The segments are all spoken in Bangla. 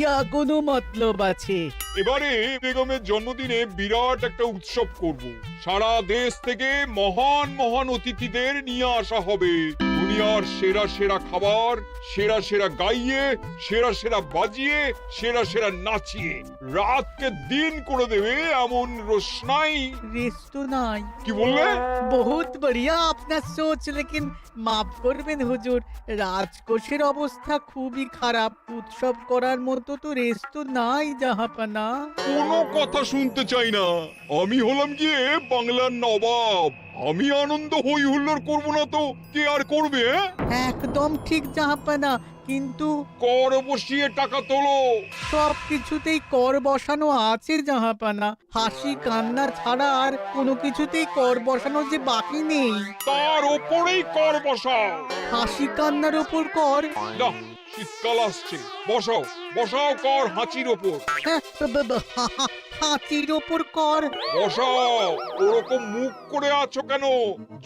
ইয়া কোনো মতলব আছে? এবারে বেগমের জন্মদিনে বিরাট একটা উৎসব করব। সারা দেশ থেকে মহান মহান অতিথিদের নিয়ে আসা হবে। দুনিয়ার সেরা সেরা খাবার, সেরা সেরা গাইয়ে, সেরা সেরা বাজিয়ে, সেরা সেরা নাচিয়ে রাতকে দিন করে দেবে এমন रोशनाई। রেস্টো নাই। কি বললে? বহুত বড়িয়া আপনার সোচ, লেকিন মাফ করবেন হুজুর, রাজকোষের অবস্থা খুবই খারাপ। উৎসব করার মতো তো রেস্টো নাই জাহাপানা। কোনো কথা শুনতে চাই না। আমি হলাম গিয়ে বাংলার নবাব। আমি আনন্দ হই হুল্লোড় করবো না তো কে আর করবে? একদম ঠিক জাহাপানা, কিন্তু কর বসিয়ে টাকা তোলো। সব কিছুতেই কর বসানো আছে জাহাপানা। হাসি কান্না ছাড়া আর কোনো কিছুতেই কর বসানো যে বাকি নেই। তার ওপরেই কর বসাও। হাসি কান্নার ওপর কর? না, শীতকাল আসছে, বসাও বসাও কর হাঁচির ওপর। হ্যাঁ, হাতির ওপর কর? বসাও। ওরকম মুখ করে আছো কেন?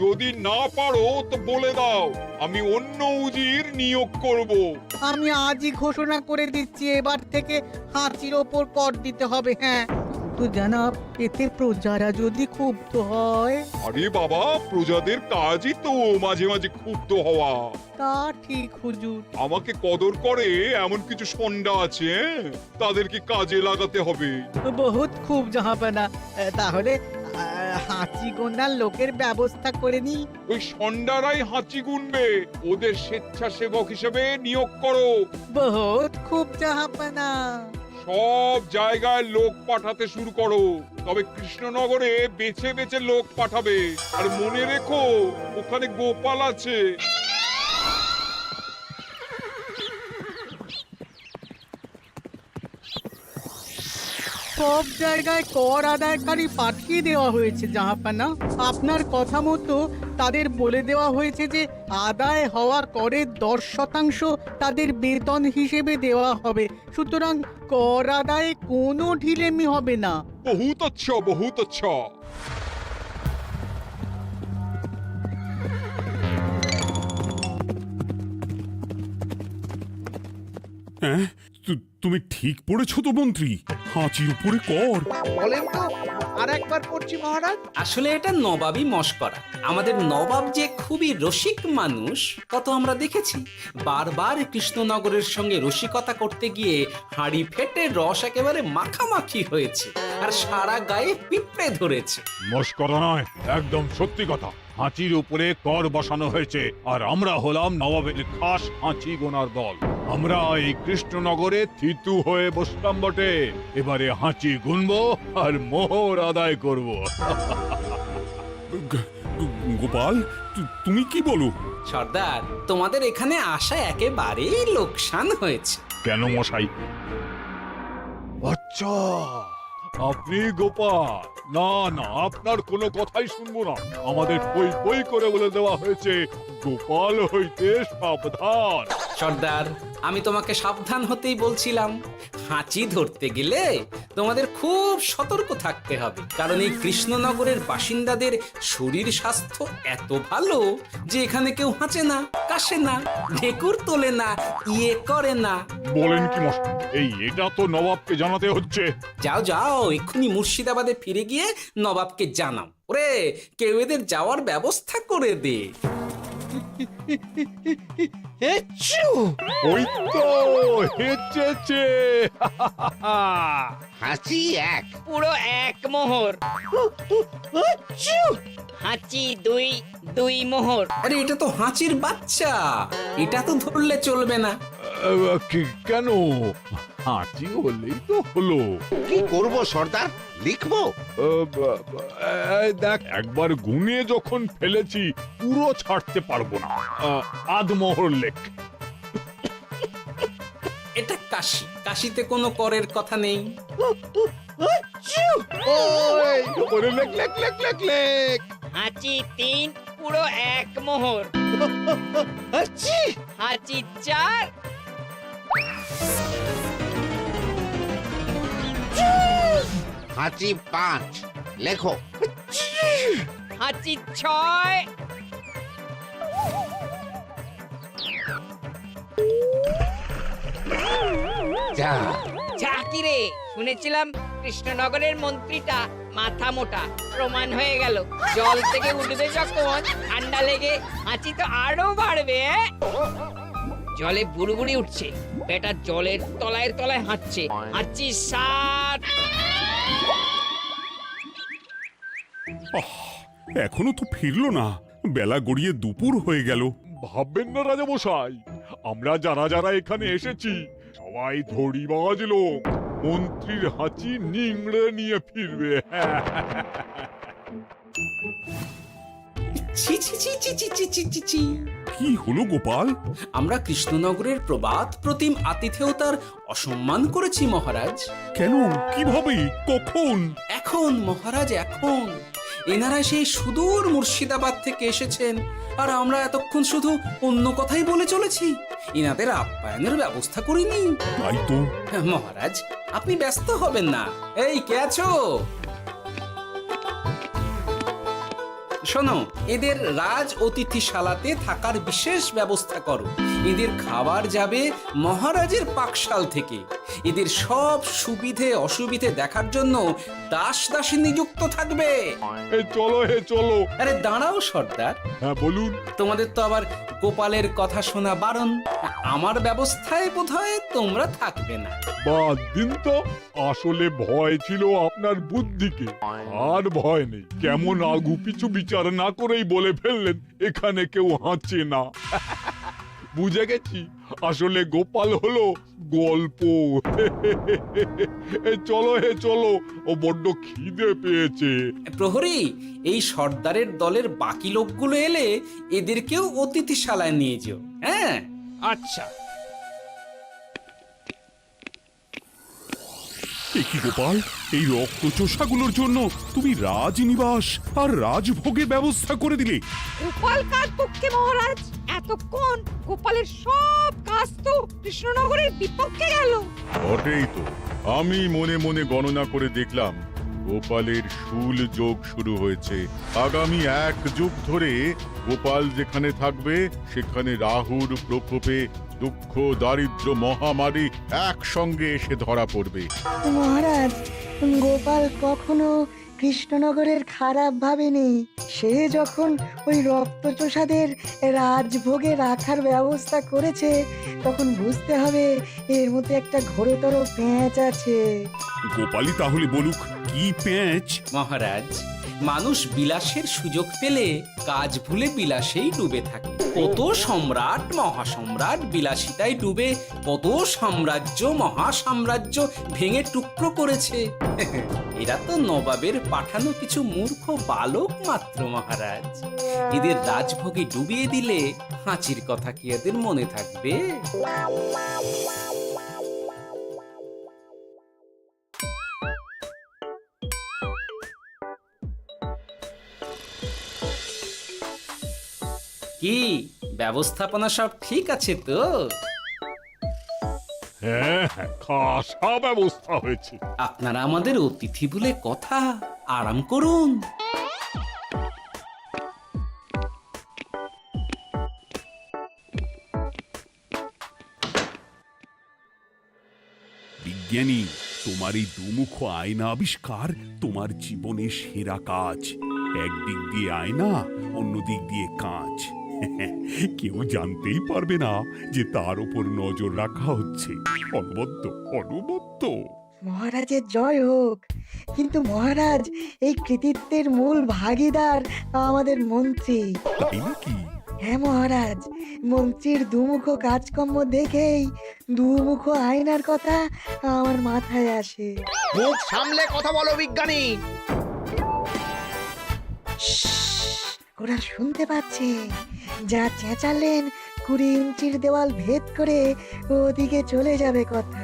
যদি না পারো তো বলে দাও, আমি অন্য উজির নিয়োগ করব। আমি আজই ঘোষণা করে দিচ্ছি, এবার থেকে হাতির ওপর কর দিতে হবে। হ্যাঁ, তো জানাব, এতে প্রজারা যদি ক্ষুব্ধ হয়? আরে বাবা, প্রজাদের কাজই তো মাঝে মাঝে ক্ষুব্ধ হওয়া। তা ঠিক হুজুর। আমাকে কদর করে এমন কিছু সন্ডা আছে, তাদেরকে কাজে লাগাতে হবে। বহুত খুব জাহাপানা। তাহলে হাঁচি গোনার লোকের ব্যবস্থা করে নি। ওই সন্ডারাই হাঁচি গুনবে। ওদের স্বেচ্ছাসেবক হিসেবে নিয়োগ করো। বহুত খুব জাহাপানা। সব জায়গায় লোক পাঠাতে শুরু করো, তবে কৃষ্ণনগরে বেছে বেছে লোক পাঠাবে। আর মনে রেখো, ওখানে গোপাল আছে। সব জায়গায় কর আদায়কারী পাঠিয়ে দেওয়া হয়েছে জাহাপানা। আপনার কথা মতো তাদের বলে দেওয়া হয়েছে যে আদায় হওয়া করের 10% তাদের বেতন হিসেবে দেওয়া হবে। সুতরাং কর আদায়ে কোনো ঢিলেমি হবে না। বহুত আচ্ছা, বহুত আচ্ছা। হ্যাঁ, তুমি ঠিক পড়েছো তো মন্ত্রী? হাঁচির উপরে কর? বলেন তো, আর একবার পড়ছি মহারাজ। আসলে এটা নবাবই মশকরা। আমাদের নবাব যে খুবই রসিক মানুষ তা তো আমরা দেখেছি। বারবার কৃষ্ণনগরের সঙ্গে রসিকতা করতে গিয়ে হাঁড়ি ফেটে রস একেবারে মাখামাখি হয়েছে, আর সারা গায়ে পিঁপড়ে ধরেছে। মস্করা নয়, একদম সত্যি কথা। হাঁচির উপরে কর বসানো হয়েছে, আর আমরা হলাম নবাবের খাস হাঁচি গোনার দল। আমরা এই কৃষ্ণনগরে থিতু হয়ে বসলাম বটে। এবারে হাঁচি গুনবো আর মোহর আদায় করব। গোপাল, তুমি কি বলো? সর্দার, তোমাদের এখানে আসা একেবারেই লোকসান হয়েছে। কেন মশাই? আচ্ছা, আপনি গোপাল? না না, আপনার কোনো কথাই শুনবো না। আমাদের বই বই করে বলে দেওয়া হয়েছে, গোপাল হইতে সাবধান। সর্দার, আমি তোমাকে সাবধান হতেই বলছিলাম। হাঁচি ধরতে গেলে তোমাদের খুব সতর্ক থাকতে হবে, কারণ এই কৃষ্ণনগরের বাসিন্দাদের শরীর স্বাস্থ্য এত ভালো যে এখানে কেউ হাঁচে না, কাশে না, ঢেকুর তোলে না, ইয়ে করে না। বলেন কি মশাই? এটা তো নবাবকে জানাতে হচ্ছে। যাও যাও, এক্ষুনি মুর্শিদাবাদে ফিরে গিয়ে নবাবকে জানাও। ওরে, কেউ এদের যাওয়ার ব্যবস্থা করে দে। ওই তো হেঁচেছে। হাঁচি এক, পুরো এক মোহর। হাঁচি দুই, দুই মোহর। আরে, এটা তো হাঁচির বাচ্চা, এটা তো ধরলে চলবে না। কেন? হাঁচি হলেই তো হলো। কি করব সর্দার, লিখবো? দেখ, একবার গুনে যখন ফেলেছি পুরো ছাড়তে পারবো না। আধমোহর লেখ। এটা কাশি, কাশিতে কোনো করের কথা নেই। লেখ লেখ লেখ লেখ লেখ। হাঁচি তিন, পুরো এক মোহর। হাঁচি চার, হাঁচি পাঁচ, লেখো। হাঁচি ছয়, যা যা কি রে, শুনেছিলাম কৃষ্ণনগরের মন্ত্রীটা মাথা মোটা, প্রমাণ হয়ে গেল। জল থেকে উঠবে যখন ঠান্ডা লেগে হাঁচি তো আরো বাড়বে। জলে বুড়ুবুড়ি উঠছে, বেটা জলের তলায় তলায় হাঁটছে, হাঁচি সাত। এখনো তো ফিরলো না, বেলা গড়িয়ে দুপুর হয়ে গেল। ভাববেন না রাজামশাই, আমরা যারা যারা এখানে এসেছি সবাই ধড়িবাজ লোক, মন্ত্রীর হাঁচি নিংড়ে নিয়ে ফিরবে। ছি ছি ছি ছি ছি ছি ছি ছি ছি। কি হলো গোপাল? আমরা কৃষ্ণনগরের প্রবাদ প্রতিম আতিথেয়তার অসম্মান করেছি মহারাজ। কেন, কিভাবে, কখন? এখন মহারাজ, এখন এনারা সেই সুদূর মুর্শিদাবাদ থেকে এসেছেন, আর আমরা এতক্ষণ শুধু অন্য কথাই বলে চলেছি, এনাদের আপ্যায়নের ব্যবস্থা করিনি। তাই তো। মহারাজ, আপনি ব্যস্ত হবেন না। এই কে আছো? শোনো, এদের রাজ অতিথিশালাতে থাকার বিশেষ ব্যবস্থা করো। এদের খাবার যাবে মহারাজের পাকশাল থেকে। এদের সব সুবিধে অসুবিধে দেখার জন্য দাস দাসী নিযুক্ত থাকবে। এই চলো হে চলো। আরে দাঁড়াও সর্দার, হ্যাঁ বলুন। তোমাদের তো আবার গোপালের কথা শোনা বারণ। আমার ব্যবস্থায় বোধহয় তোমরা থাকবে না। বাদ দিন তো, আসলে ভয় ছিল আপনার বুদ্ধিকে, আর ভয় নেই। কেমন আগু পিছু বিচার না করেই বলে ফেললেন এখানে কেউ হাঁচে না। বুঝে গেছি, আসলে গোপাল হলো গল্প। চলো হে চলো, ও বড্ড খিদে পেয়েছে। প্রহরী, এই সর্দারের দলের বাকি লোকগুলো এলে এদেরকেও অতিথিশালায় নিয়ে যেও। হ্যাঁ, আচ্ছা। কি গোপাল, এই রক্তচোষাগুলোর জন্য তুমি রাজনিবাস আর রাজভোগে ব্যবস্থা করে দিলে? গোপাল কার পক্ষে মহারাজ? এতক্ষণ গোপালের সব কাজ তো কৃষ্ণনগরের বিপক্ষে গেল। বটেই তো, আমি মনে মনে গণনা করে দেখলাম গোপালের শুল যোগ শুরু হয়েছে। আগামী 1 যুগ ধরে গোপাল যেখানে থাকবে সেখানে রাহুর প্রকোপে দুঃখ দারিদ্র মহামারী একসঙ্গে এসে ধরা পড়বে। মহারাজ, গোপাল কখনো কৃষ্ণনগরের খারাপ ভাবেনি। সে যখন ওই রক্তচোষাদের রাজভোগে রাখার ব্যবস্থা করেছে, তখন বুঝতে হবে এর মধ্যে একটা ঘোরতর প্যাঁচ আছে। গোপালই তাহলে বলুক, কি প্যাঁচ? মহারাজ, মানুষ বিলাসের সুযোগ পেলে কাজ ভুলে বিলাসেই ডুবে থাকে। কত সম্রাট মহাসম্রাট বিলাসিতায় ডুবে কত সাম্রাজ্য মহাসাম্রাজ্য ভেঙে টুকরো করেছে। এরা তো নবাবের পাঠানো কিছু মূর্খ বালক মাত্র মহারাজ। এদের রাজভোগে ডুবিয়ে দিলে হাঁচির কথা কি এদের মনে থাকবে? কি ব্যবস্থাপনা সব ঠিক আছে তো? হ্যাঁ হ্যাঁ, খাসা ব্যবস্থা হয়েছে। আপনারা আমাদের অতিথি বলে কথা, আরাম করুন। বিজ্ঞানী, তোমার এই দুমুখ আয়না আবিষ্কার তোমার জীবনের সেরা কাজ। একদিক দিয়ে আয়না, অন্য দিক দিয়ে কাঁচ। কেউ জানতেই পারবে না যে তার উপর নজর রাখা হচ্ছে। অনবদ্য অনবদ্য। মহারাজের জয় হোক। কিন্তু মহারাজ, এই কৃতিত্বের মূল ভাগীদার আমাদের মন্ত্রী। তাই নাকি? হ্যাঁ মহারাজ, মন্ত্রীর দুমুখ কাজকর্ম দেখেই দুমুখ আয়নার কথা আমার মাথায় আসে। মুখ সামলে কথা বলো বিজ্ঞানী। ওরা শুনতে পাচ্ছে। যা চেঁচালেন 20 ইঞ্চির দেওয়াল ভেদ করে ওদিকে চলে যাবে কথা।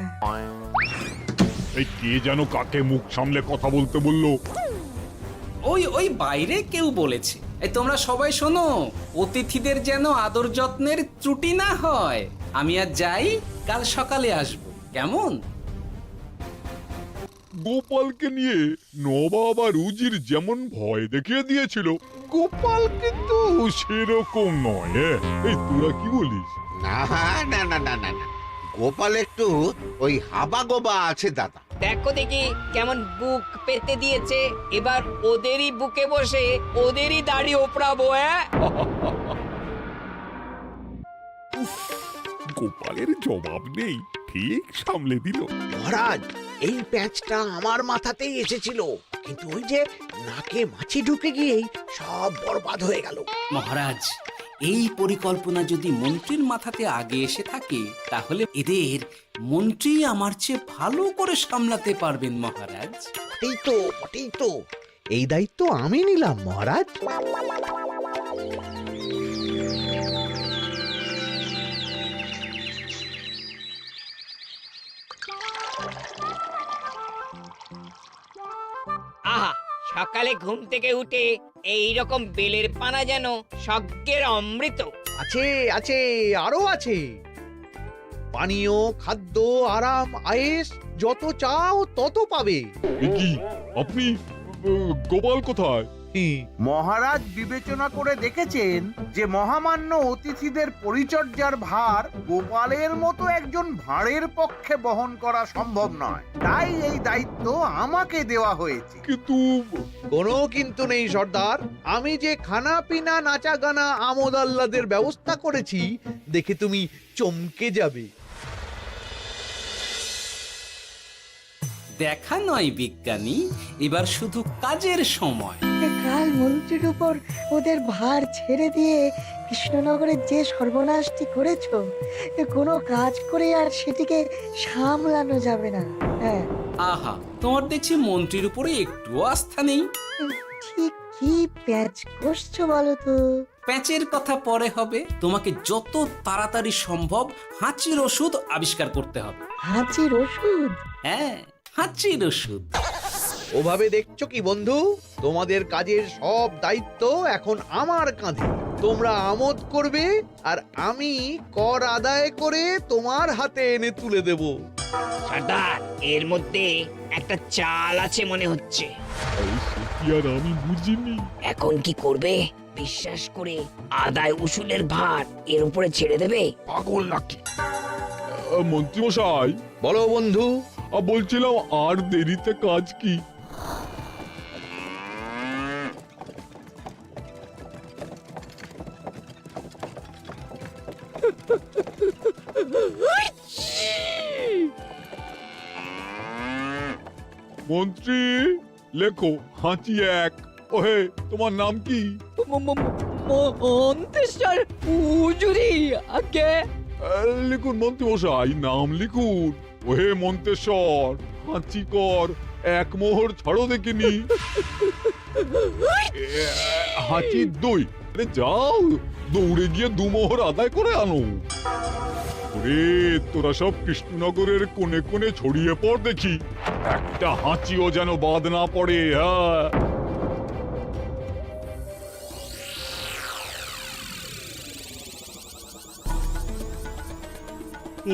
এই কে যেন কাকে মুখ সামলে কথা বলতে বললো? ওই ওই বাইরে কেউ বলেছে। এই তোমরা সবাই শোনো, অতিথিদের যেন আদর যত্নের ত্রুটি না হয়। আমি আর যাই, কাল সকালে আসব, কেমন? গোপালকে নিয়ে নবাব আর উজির যেমন ভয় দেখিয়ে দিয়েছিল, গোপাল কিন্তু সেরকম নয়। এই তোরা কি বলিস? না না না না না না, গোপাল একটু ওই হাবা গোবা আছে দাদা। দেখো দেখি কেমন বুক পেতে দিয়েছে, এবার ওদেরই বুকে বসে ওদেরই দাড়ি ওপরাবো। গোপালের জবাব নেই, ঠিক সামলে দিল। মহারাজ, এই প্যাঁচটা আমার মাথাতেই এসেছিল, কিন্তু ওই যে নাকে মাছি ঢুকে গিয়েই সব বরবাদ হয়ে গেল। মহারাজ, এই পরিকল্পনা যদি মন্ত্রীর মাথাতে আগে এসে থাকে তাহলে এদের মন্ত্রী আমার চেয়ে ভালো করে সামলাতে পারবেন মহারাজ। বটেই তো, এই দায়িত্ব আমি নিলাম মহারাজ। আহা, সকালে ঘুম থেকে উঠে এই রকম বেলের পানা যেন স্বর্গের অমৃত। আছে আছে, আরো আছে। পানীয়, খাদ্য, আরাম, আয়েশ, যত চাও তত পাবে। এ কি, আপনি গোপাল কোথায়? মহারাজ বিবেচনা করে দেখেছেন যে মহামান্য অতিথিদের পরিচর্যার ভার গোপালের মতো একজন ভাঁড়ের পক্ষে বহন করা সম্ভব নয়, তাই এই দায়িত্ব আমাকে দেওয়া হয়েছে। কিন্তু কোনো কিন্তু নেই সর্দার, আমি যে খানা পিনা নাচা গানা আমোদ আহ্লাদের ব্যবস্থা করেছি দেখে তুমি চমকে যাবে। দেখা নয় বিজ্ঞানী, এবার শুধু কাজের সময়। কাল মন্ত্রীর উপর ওদের ভার ছেড়ে দিয়ে কৃষ্ণনগরের যে সর্বনাশটি করেছো, কোনো কাজ করে আর সেটিকে সামলানো যাবে না। হ্যাঁ, আহা, তোমার দেখছি মন্ত্রীর উপরে একটুও আস্থা নেই। ঠিক কি প্যাচ করছো বলো তো? প্যাচের কথা পরে হবে, তোমাকে যত তাড়াতাড়ি সম্ভব হাঁচির ওষুধ আবিষ্কার করতে হবে। হাঁচির ওষুধ? হ্যাঁ, হাঁচির ওষুধ। ওভাবে দেখছো কি বন্ধু, তোমাদের কাজের সব দায়িত্ব এখন আমার কাঁধে। তোমরা আমোদ করবে আর আমি কর আদায় করে তোমার হাতে এনে তুলে দেব। সর্দার, এর মধ্যে একটা চাল আছে মনে হচ্ছে। কি আর আমি বুঝিনি। এখন কি করবে? বিশ্বাস করে আদায় উসুলের ভার এর উপরে ছেড়ে দেবে? পাগল নাকি? মন্ত্রীমশাই, বলো বন্ধু। বলছিলাম আর দেরিতে কাজ কি? মন্ত্রী, লেখো হাঁচি এক। ওহে, তোমার নাম কি? মন্ত্রেশ্বর হুজুরি আগে। লিখুন মন্ত্রীমশাই, নাম লিখুন। ওহে মন্তেশ্বর, হাঁচি কর, এক মোহর ছাড়ো দেখিনি। হাঁচি দুই। আরে যাও, দৌড়ে গিয়ে দু মোহর আদায় করে আনো। ওরে, তোরা সব কৃষ্ণনগরের কোণে কোণে ছড়িয়ে পড় দেখি, একটা হাঁচিও যেন বাদ না পড়ে। হ্যাঁ,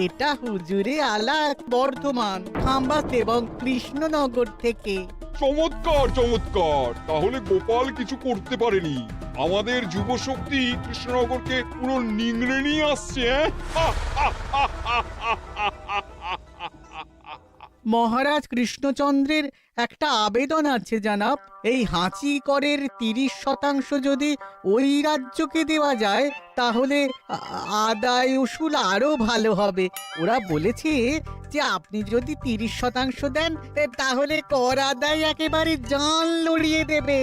এটা হুজুরে আলাক বর্ধমান, খাম্বাস এবং কৃষ্ণনগর থেকে। চমৎকার চমৎকার। তাহলে গোপাল কিছু করতে পারেনি, আমাদের যুব শক্তি কৃষ্ণনগরকে পুরো নিংড়ে নিয়ে আসছে। মহারাজ কৃষ্ণচন্দ্রের একটা আবেদন আছে জানাব। এই হাঁচি করের 30% যদি ওই রাজ্যকে দেওয়া যায় তাহলে আদায় উসুল আরো ভালো হবে। ওরা বলেছে যে আপনি যদি 30% দেন তাহলে কর আদায় একেবারে জান লড়িয়ে দেবে।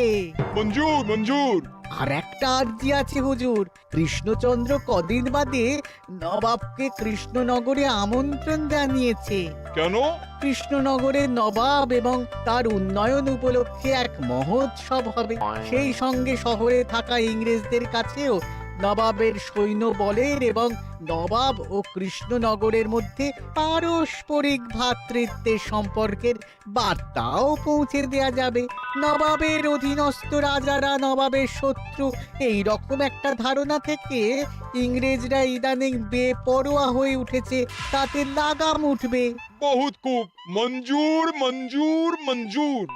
মঞ্জুর মঞ্জুর। আর একটা আর্জি আছে হুজুর, কৃষ্ণচন্দ্র কদিন বাদে নবাবকে কৃষ্ণনগরে আমন্ত্রণ জানিয়েছে। কেন? কৃষ্ণনগরের নবাব এবং তার উন্নয়ন উপলক্ষে এক মহোৎসব হবে। সেই সঙ্গে শহরে থাকা ইংরেজদের কাছেও নবাবের সৈন্য বলের এবং নবাব ও কৃষ্ণনগরের মধ্যে পারস্পরিক ভ্রাতৃত্বের সম্পর্কের বার্তাও পৌঁছে দেয়া যাবে। নবাবের অধীনস্থ রাজারা নবাবের শত্রু, এই রকম একটা ধারণা থেকে ইংরেজরা ইদানিং বেপরোয়া হয়ে উঠেছে, তাতে লাগাম উঠবে। বহুত খুব, মঞ্জুর মঞ্জুর মঞ্জুর।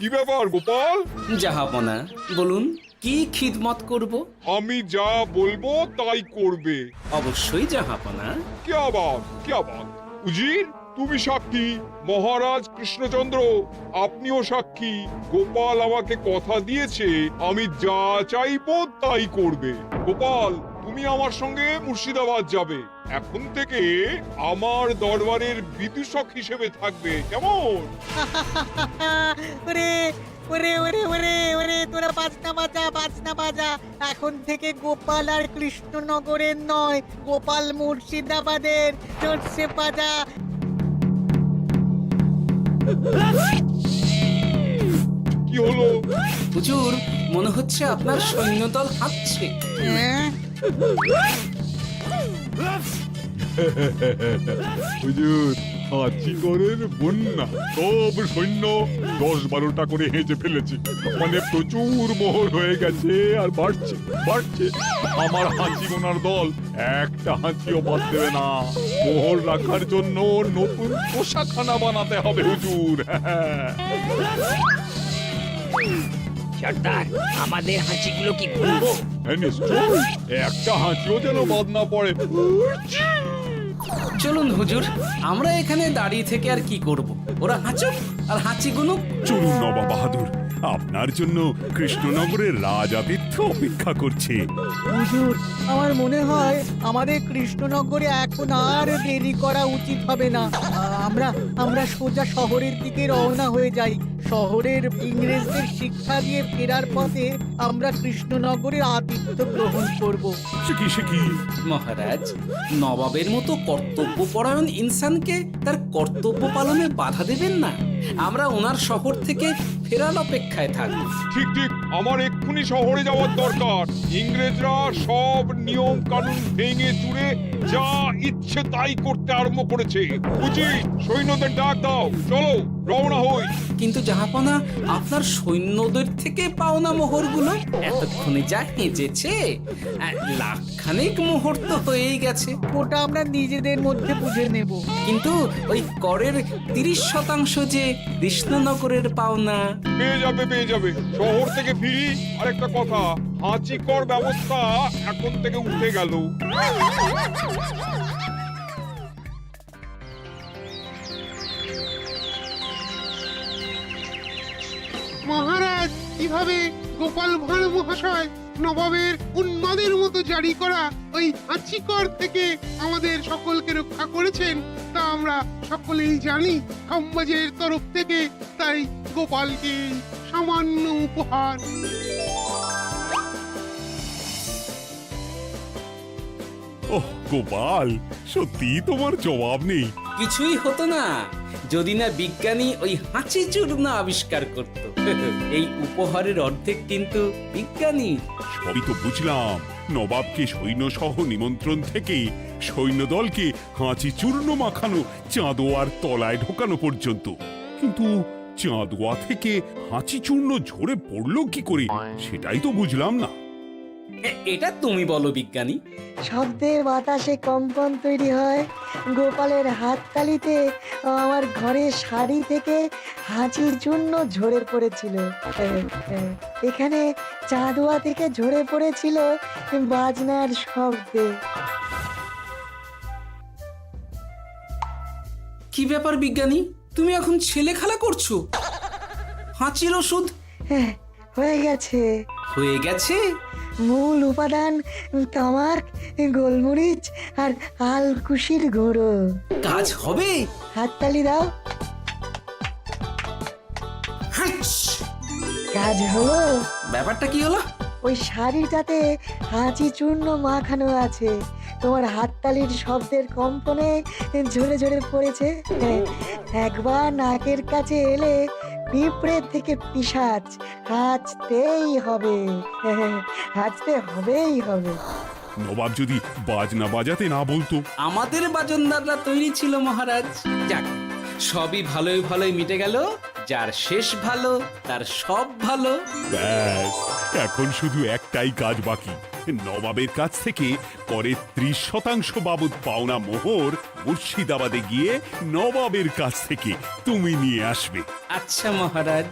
কি ব্যাপার গোপাল? জাহাপনা বলুন কি খিদমত করব? আমি যা বলবো তাই করবে। অবশ্যই জাহাপনা। কি আবার উজির, তুমি সাক্ষী, মহারাজ কৃষ্ণচন্দ্র আপনিও সাক্ষী। গোপাল আমাকে কথা দিয়েছে আমি যা চাইবো তাই করবে। গোপাল, তুমি আমার সঙ্গে মুর্শিদাবাদ যাবে। এখন থেকে আমার দরবারের বিদূষক হিসেবে থাকবে, কেমন? ওরে ওরে ওরে ওরে ওরে তোরা বাজনা বাজা। এখন থেকে গোপাল আর কৃষ্ণনগরের নয়, গোপাল মুর্শিদাবাদের। চড়ছে বাজা। কি হলো? হুজুর, মনে হচ্ছে আপনার সৈন্যদল হাঁটছে। হ্যাঁ? হুজুর, হাঁচিগড়ের বন্যা সব সৈন্য 10-12টা করে হেঁচে ফেলেছে। মানে প্রচুর মোহর হয়ে গেছে আর বাড়ছে। আমার হাঁচি গোনার দল একটা হাঁচিও বাদ দেবে না। মোহর রাখার জন্য নতুন পোশাকখানা বানাতে হবে হুজুর। সর্দার, আমাদের হাঁচিগুলো কি খুলবো? হ্যাঁ, নিশ্চয় একটা হাঁচিও যেন বাদ না পড়ে। চলুন হুজুর, আমরা এখানে দাঁড়িয়ে থেকে আর কি করব? ওরা হাঁচুক আর হাঁচি গুনুক। চলুন নবাব বাহাদুর, আপনার জন্য কৃষ্ণনগরের রাজাতীর্থ অপেক্ষা করছে। হুজুর, আমার মনে হয় আমাদের কৃষ্ণনগরে এখন আর দেরি করা উচিত হবে না। আমরা সোজা শহরের দিকে রওনা হয়ে যাই। শহরের ইংরেজদের শিক্ষা দিয়ে ফেরার পথে আমরা কৃষ্ণনগরের আতিথ্য গ্রহণ করব। সে কি? মহারাজ, নবাবের মতো কর্তব্যপরায়ণ ইনসানকে তার কর্তব্য পালনে বাধা দেবেন না। আমরা ওনার শহর থেকে ফেরার অপেক্ষায় থাকব। ঠিক, আমার এক্ষুনি শহরে যাওয়ার দরকার। ইংরেজরা সব নিয়ম কানুন ভেঙে চুরে যা ইচ্ছে তাই করতে আরম্ভ করেছে। উচিত সৈন্যদের ডাক দাও, চলো রওনা হই। কিন্তু জাহাপনা, আপনার সৈন্যদের থেকে পাওনা মোহরগুলো এতক্ষণে যা হেঁচেছে, লাখখানেক মোহর তো হয়েই গেছে। ওটা আমরা নিজেদের মধ্যে বুঝে নেব। কিন্তু ওই করের 30% যে কৃষ্ণনগরের পাওনা। পেয়ে যাবে। শহর থেকে ফিরি। আরেকটা কথা, হাঁচি কর ব্যবস্থা এখন থেকে উঠে গেল। মহারাজ, কিভাবে গোপাল ভাঁড় মহাশয় নবাবের উন্মাদের মতো জারি করা ওই হাঁচিকর থেকে আমাদের সকলকে রক্ষা করেছেন তা আমরা সকলেই জানি। খাম্বাজের তরফ থেকে তাই গোপালকে সামান্য উপহার। ওহ গোপাল, সত্যি তোমার জবাব নেই। কিছুই হতো না যদি না বিজ্ঞানী ওই হাঁচি চূর্ণ আবিষ্কার করত। এই উপহারের অর্ধেক কিন্তু বিজ্ঞানী। সবই তো বুঝলাম, নবাবকে সৈন্য সহ নিমন্ত্রণ থেকে সৈন্যদলকে হাঁচি চূর্ণ মাখানো, চাঁদোয়ার তলায় ঢোকানো পর্যন্ত। কিন্তু চাঁদোয়া থেকে হাঁচি চূর্ণ ঝরে পড়লো কি করে সেটাই তো বুঝলাম না। এটা তুমি বলো বিজ্ঞানী। শব্দের বাতাসে কম্পন তৈরি হয়। গোপালের হাততালিতে আমার ঘরের শাড়ি থেকে হাঁচির জন্য ঝরে পড়েছিল। এখানে চাঁদোয়া থেকে ঝরে পড়েছিল বাজনার শব্দে। কি ব্যাপার বিজ্ঞানী, তুমি এখন ছেলে খেলা করছো? হাঁচির ওষুধ হয়ে গেছে। মূল উপাদান তামাক, গোলমরিচ আর আলকুশির গুঁড়ো। কাজ হবে? হাততালি দাও। কাজ হলো। ব্যাপারটা কি হলো? ওই শাড়িটাতে হাঁচি চূর্ণ মাখানো আছে। তোমার হাততালির শব্দের কম্পনে ঝরে ঝরে পড়েছে। একবার নাকের কাছে এলে পিঁপড়ের থেকে পিশাচ হাঁচতেই হবে। নবাব যদি বাজনা বাজাতে না বলতো। আমাদের বাজনদাররা তৈরি ছিল মহারাজ। যাক, সবই ভালোই মিটে গেল। যার শেষ ভালো তার সব ভালো। ব্যাস, এখন শুধু একটাই কাজ বাকি। নবাবের কাছ থেকে করের 30% বাবদ পাওনা মোহর মুর্শিদাবাদে গিয়ে নবাবের কাছ থেকে তুমি নিয়ে আসবে। আচ্ছা মহারাজ।